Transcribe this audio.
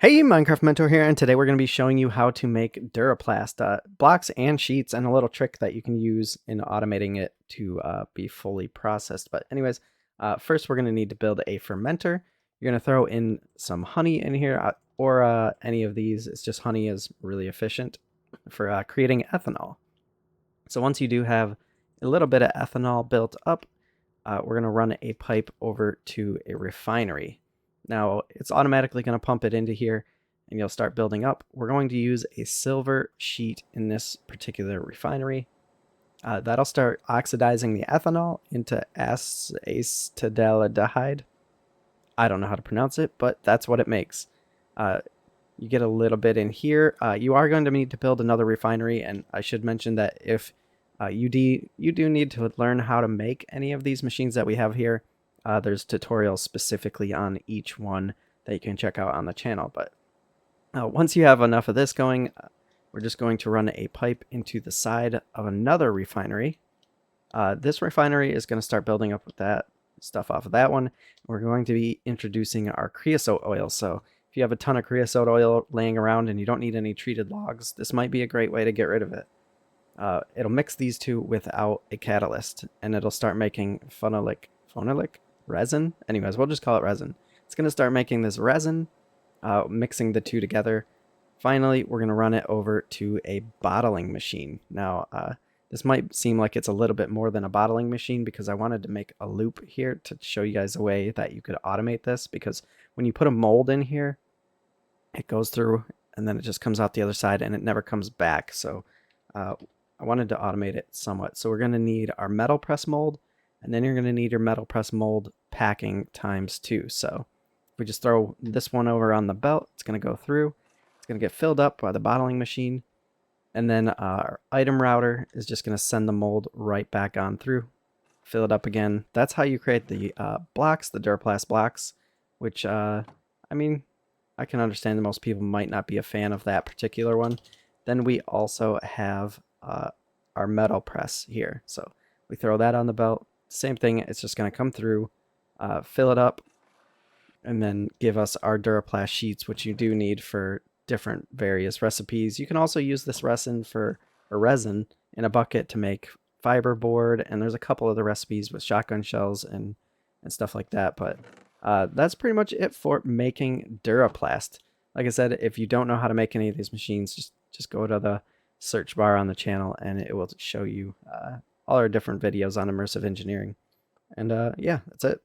Hey, Minecraft Mentor here, and today we're going to be showing you how to make DUROPLAST blocks and sheets, and a little trick that you can use in automating it to be fully processed. But anyways, first we're going to need to build a fermenter. You're going to throw in some honey in here, or any of these. It's just honey is really efficient for creating ethanol. So once you do have a little bit of ethanol built up, we're going to run a pipe over to a refinery. Now it's automatically going to pump it into here and you'll start building up. We're going to use a silver sheet in this particular refinery. That'll start oxidizing the ethanol into acetaldehyde. I don't know how to pronounce it, but that's what it makes. You get a little bit in here. You are going to need to build another refinery, and I should mention that if you do need to learn how to make any of these machines that we have here. There's tutorials specifically on each one that you can check out on the channel. But once you have enough of this going, we're just going to run a pipe into the side of another refinery. This refinery is going to start building up with that stuff off of that one. We're going to be introducing our creosote oil. So if you have a ton of creosote oil laying around and you don't need any treated logs, this might be a great way to get rid of it. It'll mix these two without a catalyst, and it'll start making phenolic resin. Anyways, we'll just call it resin. It's going to start making this resin, mixing the two together. Finally, we're going to run it over to a bottling machine. Now, this might seem like it's a little bit more than a bottling machine because I wanted to make a loop here to show you guys a way that you could automate this, because when you put a mold in here, it goes through and then it just comes out the other side and it never comes back. So I wanted to automate it somewhat. So we're going to need our metal press mold, and then you're going to need your metal press mold packing ×2. So if we just throw this one over on the belt, it's going to go through. It's going to get filled up by the bottling machine. And then our item router is just going to send the mold right back on through. Fill it up again. That's how you create the blocks, the DUROPLAST blocks, which, I mean, I can understand that most people might not be a fan of that particular one. Then we also have our metal press here. So we throw that on the belt. Same thing, it's just going to come through, fill it up, and then give us our DUROPLAST sheets, which you do need for different various recipes. You can also use this resin in a bucket to make fiberboard, and there's a couple other recipes with shotgun shells and stuff like that. But that's pretty much it for making DUROPLAST. Like I said, if you don't know how to make any of these machines, just go to the search bar on the channel and it will show you all our different videos on immersive engineering. And yeah, that's it.